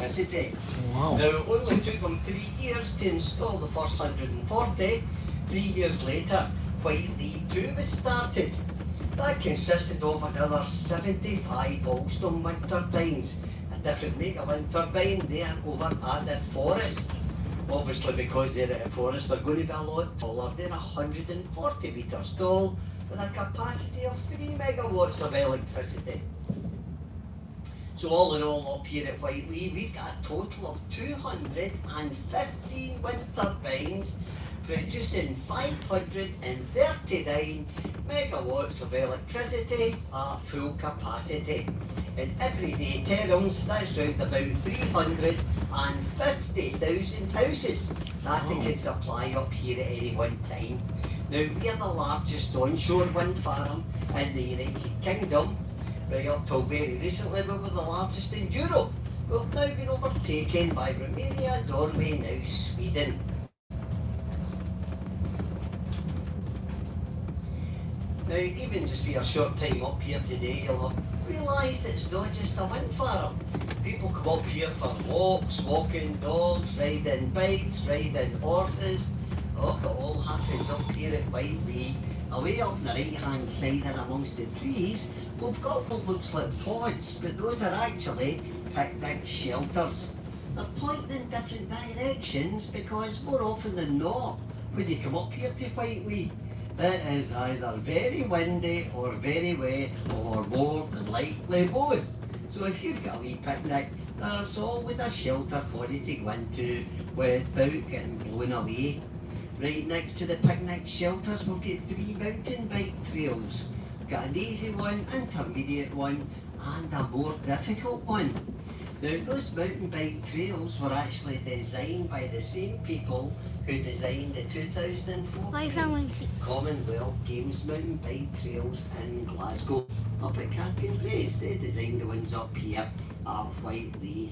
electricity. Wow. Now, it only took them 3 years to install the first 140. 3 years later, Whitelee 2 was started. That consisted of another 75 Alstom wind turbines, a different make of wind turbine there over at the forest. Obviously, because they're at the forest, they're going to be a lot taller. They're 140 metres tall with a capacity of 3 megawatts of electricity. So all in all, up here at Whitelee, we've got a total of 215 wind turbines producing 539 megawatts of electricity at full capacity. In everyday terms, that's round about 350,000 houses that they can supply up here at any one time. Now, we are the largest onshore wind farm in the United Kingdom. Right up till very recently, we were the largest in Europe. We've now been overtaken by Romania, Norway, now Sweden. Now, even just for a short time up here today, you'll have realised it's not just a wind farm. People come up here for walks, walking dogs, riding bikes, riding horses. Oh, it all happens up here at Whitelee. Away up the right hand side and amongst the trees, we've got what looks like pods, but those are actually picnic shelters. They're pointing in different directions because more often than not, when you come up here to Whitelee, it is either very windy or very wet or more than likely both. So if you've got a wee picnic, there's always a shelter for you to go into without getting blown away. Right next to the picnic shelters, we've got 3 mountain bike trails. We've got an easy one, intermediate one, and a more difficult one. Now, those mountain bike trails were actually designed by the same people who designed the 2014 Commonwealth Games mountain bike trails in Glasgow. Up at Campion Place, they designed the ones up here at Whitelee.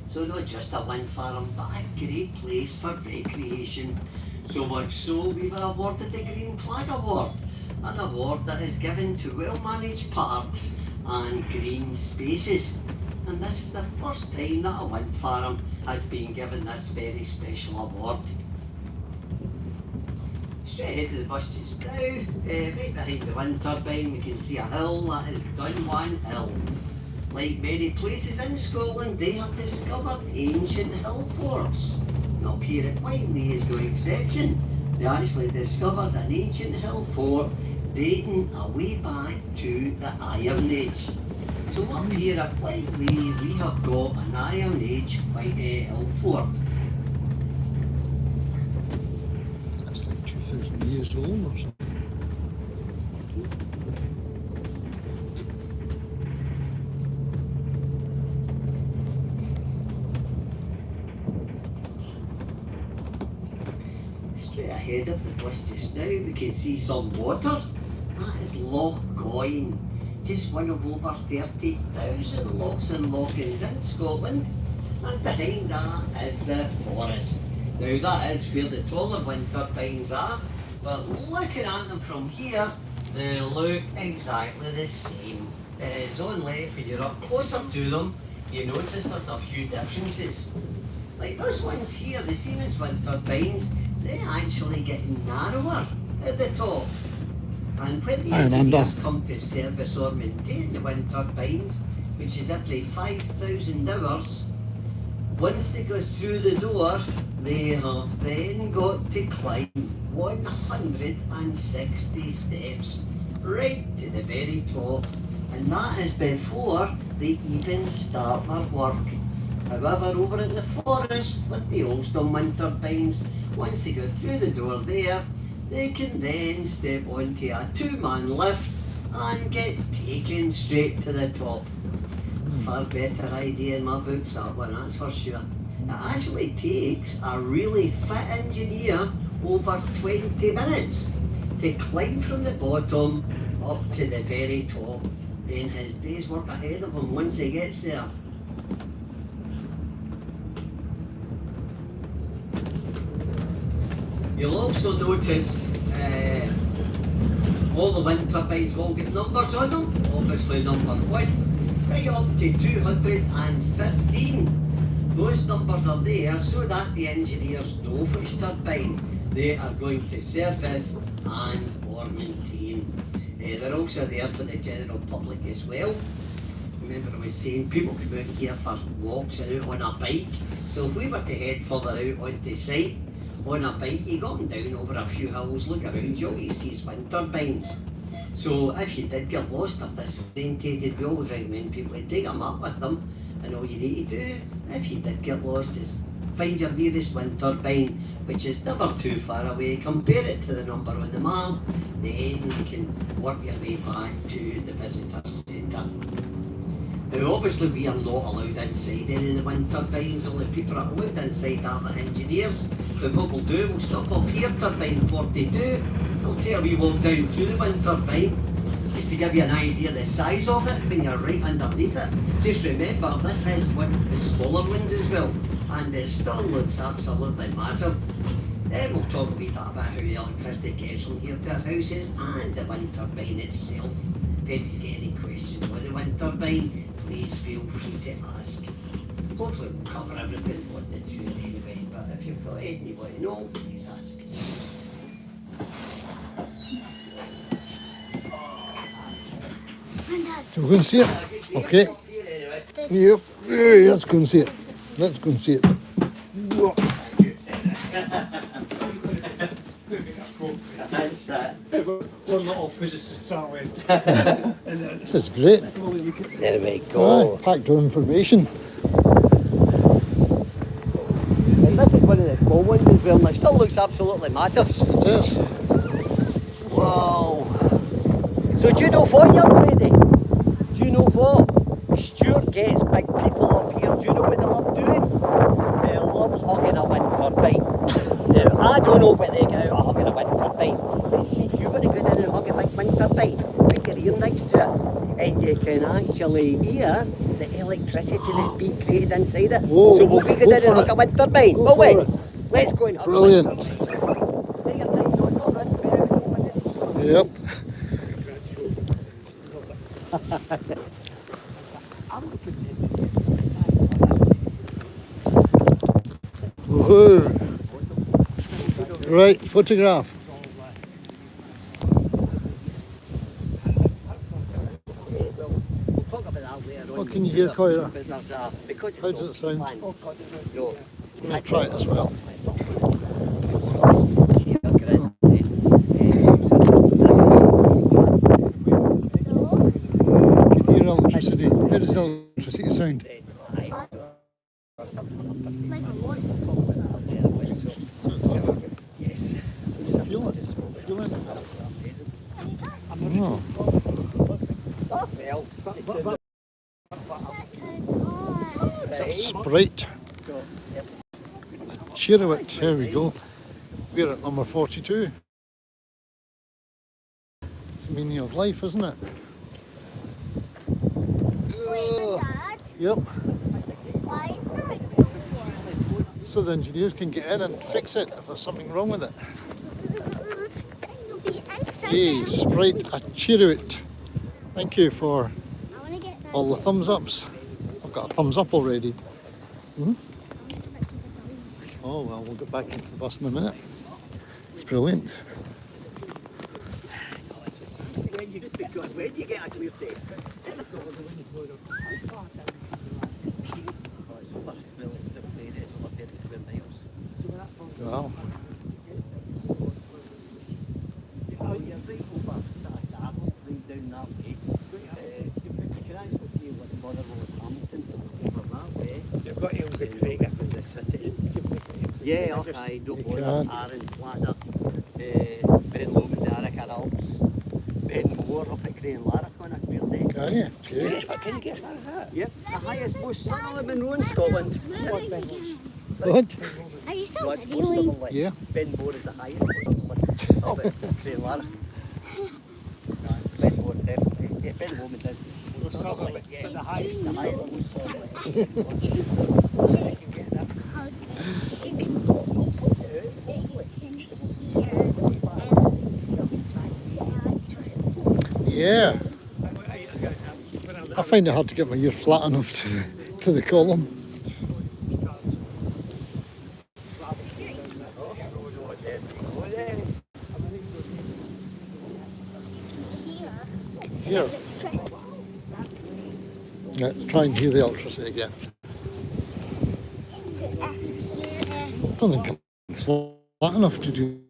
So not just a wind farm, but a great place for recreation. So much so, we were awarded the Green Flag Award, an award that is given to well-managed parks and green spaces. And this is the first time that a wind farm has been given this very special award. Straight ahead of the bus just now, right behind the wind turbine, we can see a hill that is Dunwan Hill. Like many places in Scotland, they have discovered ancient hill forts. And up here at Whitelee is no exception. They actually discovered an ancient hill fort dating away back to the Iron Age. So up here at Whitelee, we have got an Iron Age hill fort. That's like 2,000 years old or something. Straight ahead of the bus just now, we can see some water. That is Loch Goyne, just one of over 30,000 lochs and lochans in Scotland. And behind that is the forest. Now that is where the taller wind turbines are, but looking at them from here, they look exactly the same. It is only when you're up closer to them, you notice there's a few differences. Like those ones here, the Siemens wind turbines, they actually get narrower at the top. And when the engineers come to service or maintain the wind turbines, which is every 5,000 hours, once they go through the door, they have then got to climb 160 steps right to the very top. And that is before they even start their work. However, over at the forest with the Alstom wind turbines, once they go through the door there, they can then step onto a 2-man lift and get taken straight to the top. Far better idea in my books, that one, that's for sure. It actually takes a really fit engineer over 20 minutes to climb from the bottom up to the very top. Then his day's work ahead of him once he gets there. You'll also notice all the wind turbines will get numbers on them. Obviously number 1, right up to 250 numbers are there so that the engineers know which turbine they are going to service and or maintain. They're also there for the general public as well. Remember I was saying people come out here for walks and out on a bike. So if we were to head further out onto site on a bike, you go down over a few hills, look around you, all you see is wind turbines. So if you did get lost or disorientated, we always recommend people to take a map with them, and all you need to do, if you did get lost, is find your nearest wind turbine, which is never too far away, compare it to the number on the map, then you can work your way back to the visitor centre. Now obviously we are not allowed inside any of the wind turbines, only people that are allowed inside are the engineers. But what we'll do, we'll stop up here, turbine 42, we'll take a wee walk down to the wind turbine, just to give you an idea of the size of it when you're right underneath it. Just remember, this is one of the smaller ones as well, and it still looks absolutely massive. Then we'll talk a wee bit about how the electricity gets from here to our houses and the wind turbine itself. If anybody's got any questions on the wind turbine, please feel free to ask. Hopefully we'll cover everything on the tour anyway, but if you've got anything you want to know, please ask. So we're going to see it. Okay. Yep. Let's go and see it. Let's go and see it. Whoa. We're not all physicists, are we? This is great. There we go. Packed with information. And this is one of the small ones as well, and it still looks absolutely massive. It is. Wow. So do you know what, young lady? Do you know what? Stuart gets big people up here. Do you know what they love doing? They love hugging a wind turbine. Now, I don't know what they get out of hugging a wind turbine. But see, if you were to go down and hug a big wind turbine, put your ear next to it, and you can actually hear the electricity that's being created inside it. Whoa, so we'll go down and hug a wind turbine. Go But wait, for it. let's go and hug Brilliant. a wind turbine. Take your time, don't run. Yep. Woohoo. Right, photograph. What can you hear, Coira? How does it sound? No. I'm going to try it as well. Can you hear electricity? How does electricity sound? Yes. Feel it? Feel it? Oh. Sprite. Cheerwit, here we go. We're at number 42. It's the meaning of life, isn't it? Yep. Why is there a door? So the engineers can get in and fix it if there's something wrong with it. It'll be inside Hey, there. Sprite, a cheerwit. Thank you for I want to get that. all the thumbs ups. I've got a thumbs up already. Hmm? Oh well, we'll get back into the bus in a minute. It's brilliant. When you get a clear day? This is over. Oh, it's over. The plane is over 30 square miles. Wow. Oh, you're right over Sacramento, right down that way. You can actually see what the border with Hamilton over that way. You've got Ailsa Craig. In the city. Yeah, okay, don't bother. can't. Aaron, Platter, Ben Lomond, the Araka Alps, Ben Moore up at Crane Larrick on a clear day. Can you? Okay. Can you guess what is that? Yep, the highest, most southerly Monroe in Scotland. What? Are you still What's most videoing? southerly? Yeah. Ben Moore is the highest most southerly. Up at Crane Larrick. Ben Moore definitely. Yeah, Ben Lomond is most southerly. Yeah, the highest. The highest most southerly. You can get that. Yeah. I find it hard to get my ear flat enough to the column. here. Let's try and hear the electricity again. So, I don't think I'm flat enough to do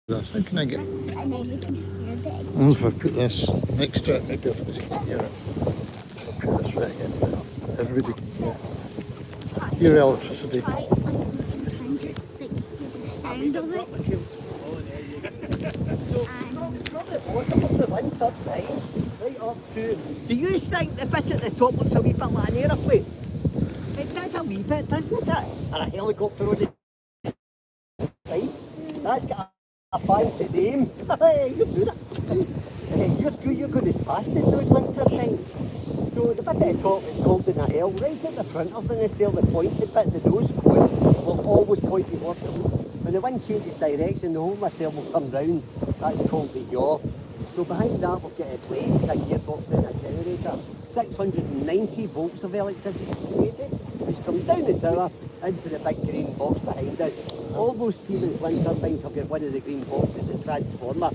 this. How can I get... and then you can hear the If I put this next to it, maybe everybody can hear it. I'll put this right against it. Everybody can hear electricity. try like trying to like hear the sound of it. Do you think the bit at the top looks a wee bit like an aeroplane? It does a wee bit, doesn't it? And a helicopter on the side. That's got a fancy name. You're doing it. You're going as fast as those wind turbines. So the bit at the top is called the nacelle. Right at the front of the nacelle, the pointed bit, the nose cone, will always point towards the wind. When the wind changes direction, the whole nacelle will turn round. That's called the yaw. So behind that we've got a blades, a gearbox and a generator. 690 volts of electricity created, which comes down the tower into the big green box behind us. All those Siemens wind turbines have got one of the green boxes, a transformer.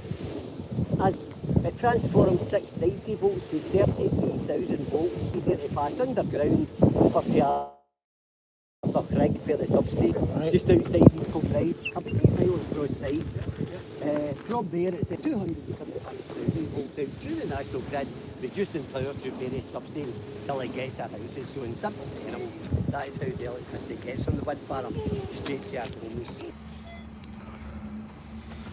As it transforms 690 volts to 33,000 volts, easier to pass underground over to the Craig where the substation, just outside East Kilbride, a pretty mile on the roadside. From there it's 275,000 volts out through the national grid, reducing power through various substations till it gets to houses. So in simple terms, that is how the electricity gets from the wind farm straight to our homes.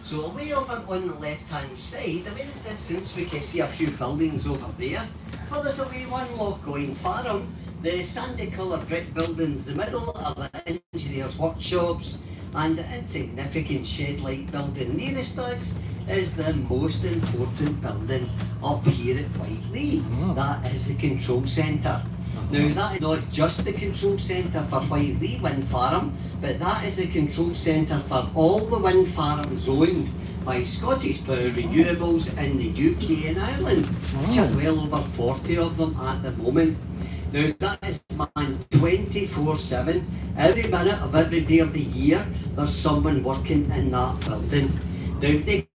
So away over on the left-hand side, away in the distance, we can see a few buildings over there. Well, there's a wee one lot going farm. The sandy-coloured brick buildings, the middle are the engineers' workshops, and the insignificant shed-like building nearest us is the most important building up here at Whitelee. That is the control centre. Now that is not just the control centre for Whitelee Wind Farm, but that is the control centre for all the wind farms owned by Scottish Power Renewables in the UK and Ireland, which are well over 40 of them at the moment. Now that is manned 24/7, every minute of every day of the year there's someone working in that building. Now they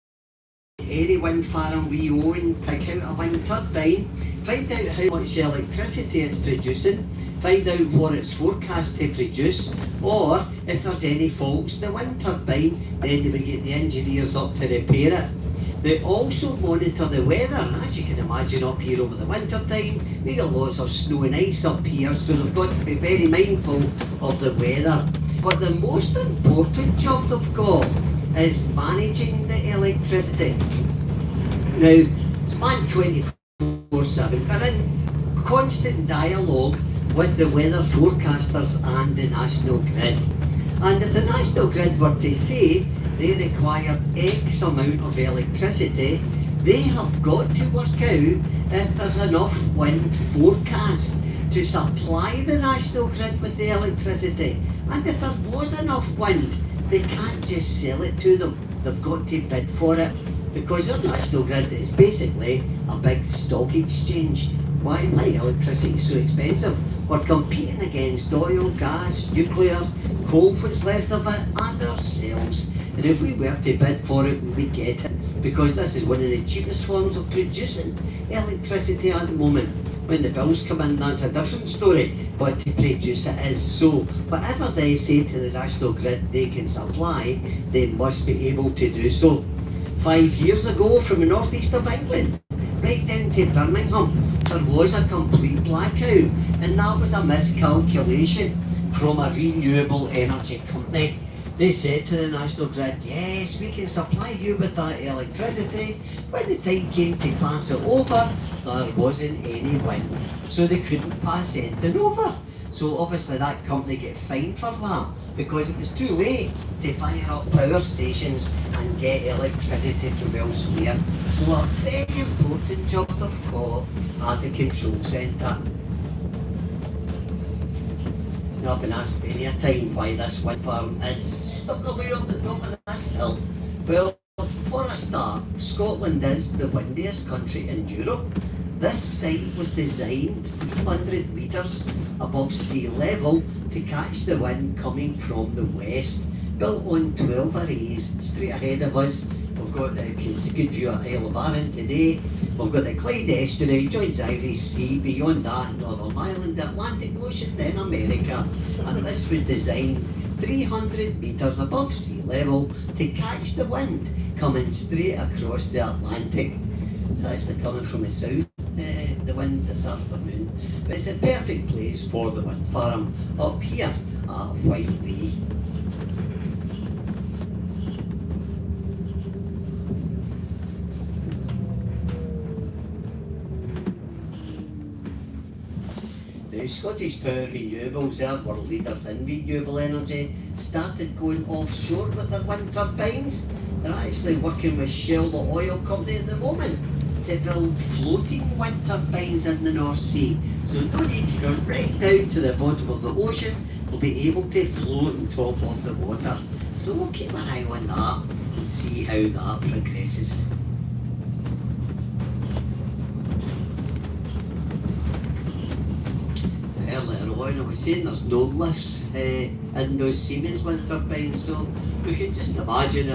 any wind farm we own, pick out a wind turbine, find out how much electricity it's producing, find out what it's forecast to produce, or if there's any faults in the wind turbine, then we get the engineers up to repair it. They also monitor the weather, and as you can imagine up here over the winter time, we get lots of snow and ice up here, so they've got to be very mindful of the weather. But the most important job they've got is managing the electricity. Now, it's manned 24/7, they're in constant dialogue with the weather forecasters and the National Grid. And if the National Grid were to say they require X amount of electricity, they have got to work out if there's enough wind forecast to supply the National Grid with the electricity. And if there was enough wind, they can't just sell it to them, they've got to bid for it. Because our National Grid is basically a big stock exchange. Why electricity is so expensive? We're competing against oil, gas, nuclear, coal, what's left of it, and ourselves. And if we were to bid for it, we would get it. Because this is one of the cheapest forms of producing electricity at the moment. When the bills come in, that's a different story, but to produce it is. So whatever they say to the National Grid they can supply, they must be able to do so. 5 years ago, from the northeast of England right down to Birmingham, there was a complete blackout, and that was a miscalculation from a renewable energy company. They said to the National Grid, yes, we can supply you with that electricity. When the time came to pass it over, there wasn't any wind, so they couldn't pass anything over. So obviously that company get fined for that, because it was too late to fire up power stations and get electricity from elsewhere. So a very important job they've got at the control centre. Now I've been asked many a time why this wind farm is stuck away up the top of this hill. Well, for a start, Scotland is the windiest country in Europe. This site was designed 300 metres above sea level to catch the wind coming from the west. Built on 12 arrays, straight ahead of us, we've got the good view of Isle of Arran today. We've got the Clyde Estuary, joins Irish Sea, beyond that Northern Ireland, the Atlantic Ocean, then America. And this was designed 300 metres above sea level to catch the wind coming straight across the Atlantic. It's actually coming from the south, the wind this afternoon. But it's a perfect place for the wind farm up here at Whitelee. The Scottish Power Renewables, their world leaders in renewable energy, started going offshore with their wind turbines. They're actually working with Shell, the oil company, at the moment to build floating wind turbines in the North Sea. So no need to go right down to the bottom of the ocean, they'll be able to float on top of the water. So we'll keep an eye on that and see how that progresses. Earlier on I was saying there's no lifts in those Siemens wind turbines, so we can just imagine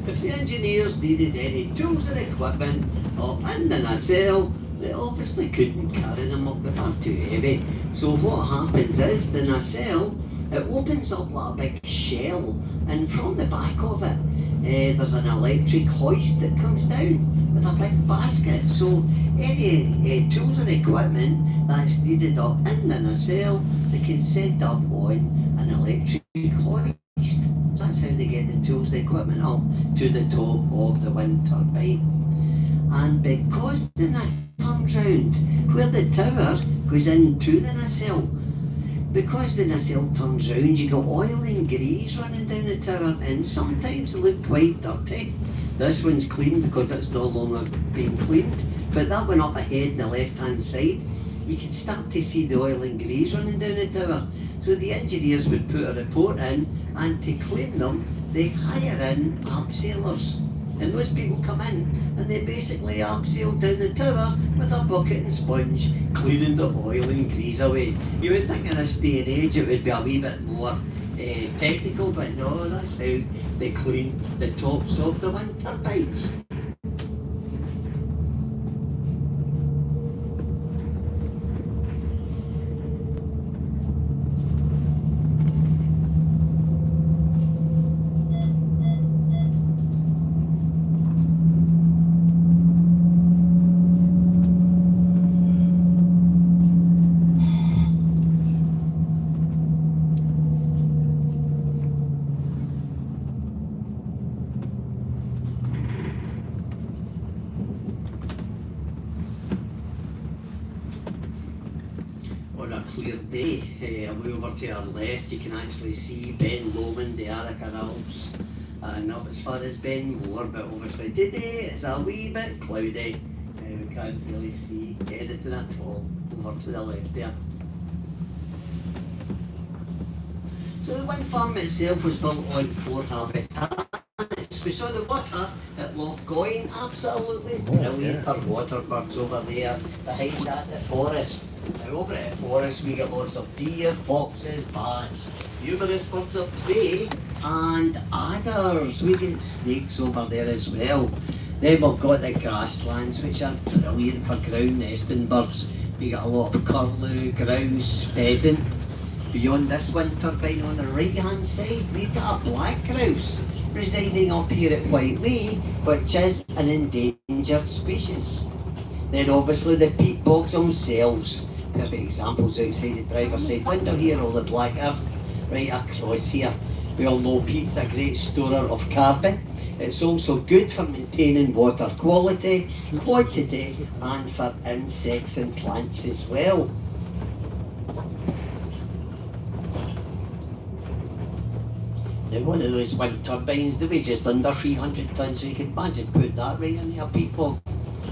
if the engineers needed any tools and equipment up in the nacelle, they obviously couldn't carry them up, they're far too heavy. So what happens is the nacelle, it opens up like a big shell, and from the back of it there's an electric hoist that comes down with a big basket. So any tools and equipment that's needed up in the nacelle, they can set up on an electric hoist. So that's how they get the tools and equipment up to the top of the wind turbine. And because the nacelle turns round where the tower goes into the nacelle, because the nacelle turns round, you got oil and grease running down the tower, and sometimes they look quite dirty. This one's clean because it's no longer being cleaned, but that one up ahead on the left hand side, you can start to see the oil and grease running down the tower. So the engineers would put a report in, and to clean them, they hire in abseilers. And those people come in and they basically abseil down the tower with a bucket and sponge, cleaning the oil and grease away. You would think in this day and age it would be a wee bit more technical, but no, that's how they clean the tops of the wind turbines. On a clear day, away over to our left, you can actually see Ben Lomond, the Arrochar Alps, and up as far as Ben More, but obviously today it's a wee bit cloudy. We can't really see anything at all over to the left there. So the wind farm itself was built on 4 habitats. We saw the water at Loch Goyne, absolutely brilliant for water birds over there. Behind that, the forest. Now over at the forest we get lots of deer, foxes, bats, numerous birds of prey and adders. We get snakes over there as well. Then we've got the grasslands, which are brilliant for ground nesting birds. We get a lot of curlew, grouse, pheasant. Beyond this wind turbine on the right hand side, we've got a black grouse residing up here at Whitelee, which is an endangered species. Then obviously the peat bogs themselves. Perfect examples outside the driver's side window here, all the black earth right across here. We all know peat's a great storer of carbon. It's also good for maintaining water quality, quantity and for insects and plants as well. Now one of those wind turbines that weigh just under 300 tonnes, so you can imagine putting that right in there, people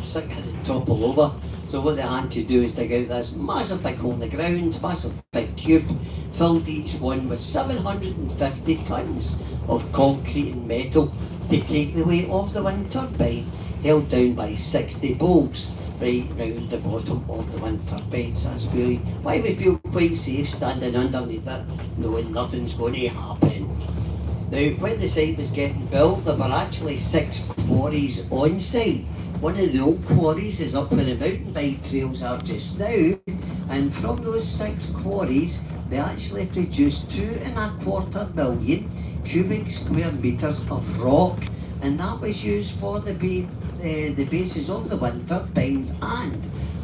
sitting at the top all over. So what they had to do is dig out this massive big hole in the ground, massive big cube, filled each one with 750 tonnes of concrete and metal to take the weight of the wind turbine, held down by 60 bolts right round the bottom of the wind turbine. So that's really why we feel quite safe standing underneath it, knowing nothing's going to happen. Now, when the site was getting built, there were actually 6 quarries on site. One of the old quarries is up where the mountain bike trails are just now, and from those 6 quarries, they actually produced 2.25 million cubic square metres of rock, and that was used for the bases of the wind turbines and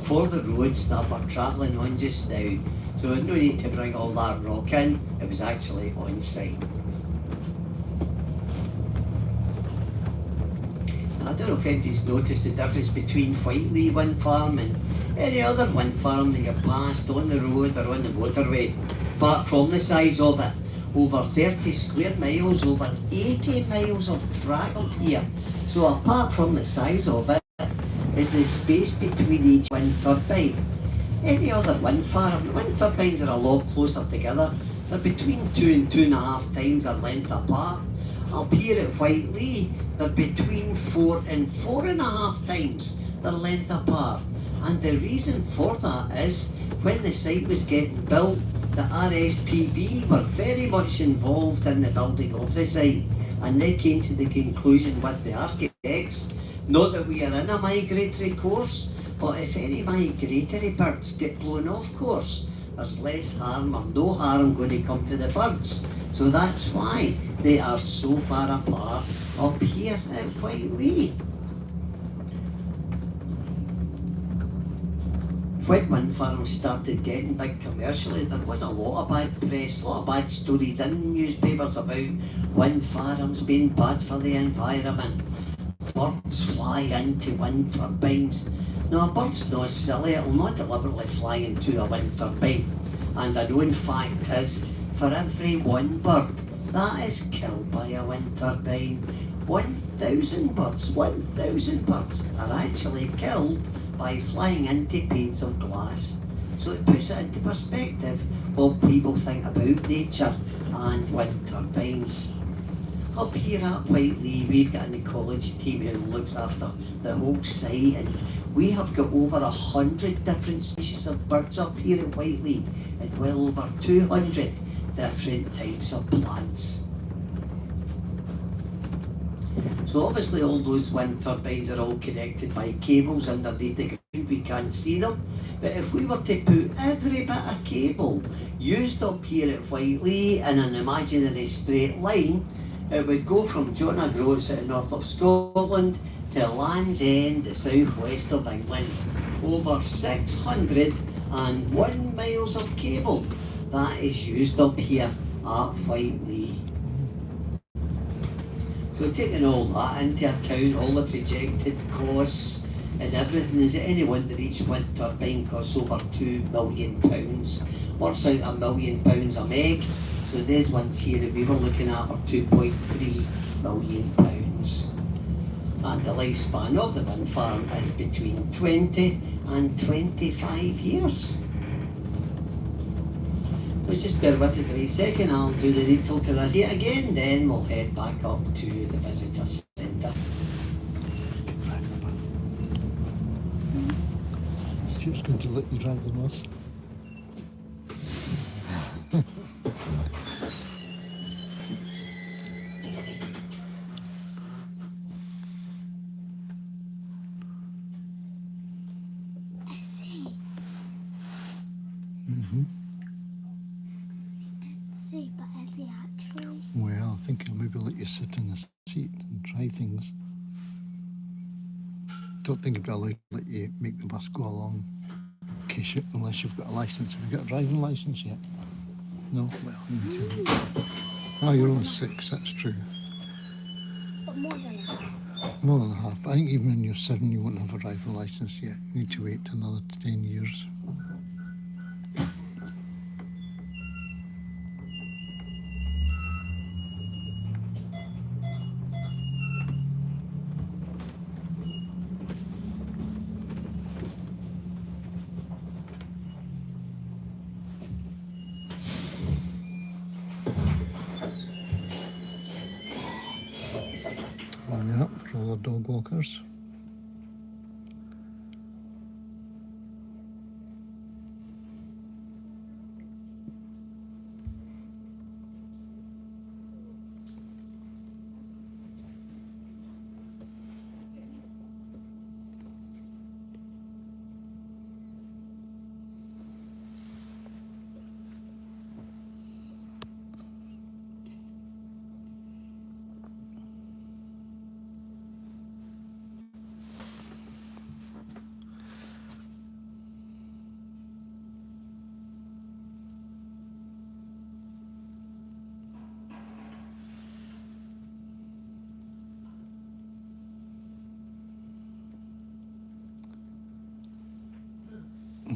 for the roads that we're travelling on just now. So no need to bring all that rock in, it was actually on site. I don't know if anybody's noticed the difference between Whitelee wind farm and any other wind farm that you've passed on the road or on the motorway. Apart from the size of it, over 30 square miles, over 80 miles of track up here. So apart from the size of it, is the space between each wind turbine. Any other wind farm, the wind turbines are a lot closer together. They're between 2 and 2.5 times their length apart. Up here at Whitelee, they're between 4 and 4.5 times their length apart. And the reason for that is, when the site was getting built, the RSPB were very much involved in the building of the site. And they came to the conclusion with the architects, not that we are in a migratory course, but if any migratory birds get blown off course, there's less harm or no harm going to come to the birds. So that's why they are so far apart up here at Whitelee. When wind farms started getting big commercially, there was a lot of bad press, a lot of bad stories in the newspapers about wind farms being bad for the environment. Birds fly into wind turbines. Now, a bird's not silly, it'll not deliberately fly into a wind turbine. And a known fact is, for every one bird that is killed by a wind turbine, 1,000 birds are actually killed by flying into panes of glass. So it puts it into perspective what people think about nature and wind turbines. Up here at Whitelee, we've got an ecology team who looks after the whole site, and we have got over 100 different species of birds up here at Whitelee, and well over 200 different types of plants. So obviously all those wind turbines are all connected by cables underneath the ground, we can't see them. But if we were to put every bit of cable used up here at Whitelee in an imaginary straight line, it would go from John O'Groats at the north of Scotland to Land's End, the southwest of England. Over 601 miles of cable that is used up here at Whitelee. So taking all that into account, all the projected costs and everything, is it any wonder each wind turbine costs over £2 million? Works out £1 million a meg. So these ones here that we were looking at are £2.3 million. And the lifespan of the wind farm is between 20 and 25 years. So just bear with us a wee second, I'll do the needful to this yet again, then we'll head back up to the visitor centre. Stuart's going to let you drive the bus. But is he actually? Well, I think he'll maybe let you sit in the seat and try things. Don't think he'll be allowed to let you make the bus go along unless you've got a licence. Have you got a driving licence yet? No? Well, you need to wait. Oh, you're only 6, that's true. But more than that. More than half. I think even when you're 7 you won't have a driving licence yet. You need to wait another 10 years. Yeah, for all the dog walkers.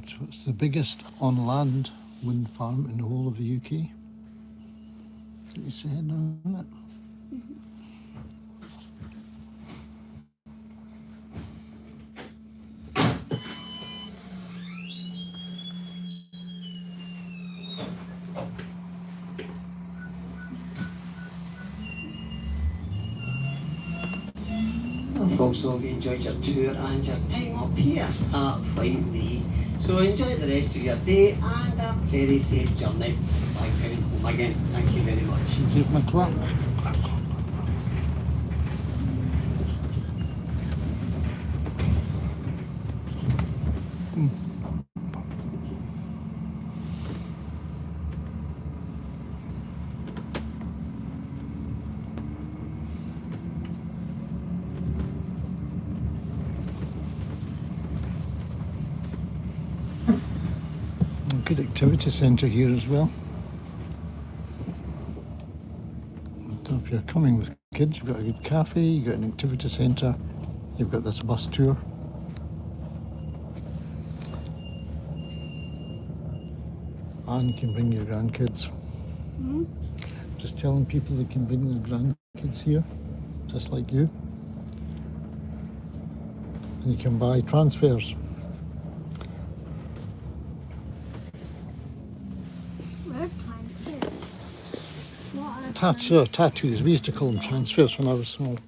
So it's the biggest on land wind farm in the whole of the UK. That's what you said, isn't it? I hope so you enjoyed your tour and your time up here at Whitelee. So enjoy the rest of your day and a very safe journey back down home again. Thank you very much. Take my clap. Good activity centre here as well. So if you're coming with kids, you've got a good cafe, you've got an activity centre, you've got this bus tour. And you can bring your grandkids. Just telling people they can bring their grandkids here, just like you. And you can buy transfers. Word transfer. What are Tattoos. We used to call them transfers when I was small.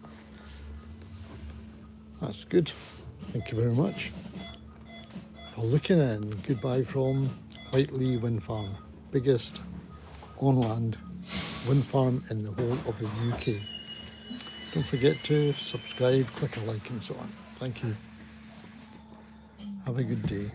That's good. Thank you very much for looking in. Goodbye from Whitelee Windfarm, biggest on land wind farm in the whole of the UK. Don't forget to subscribe, click a like and so on. Thank you. Have a good day.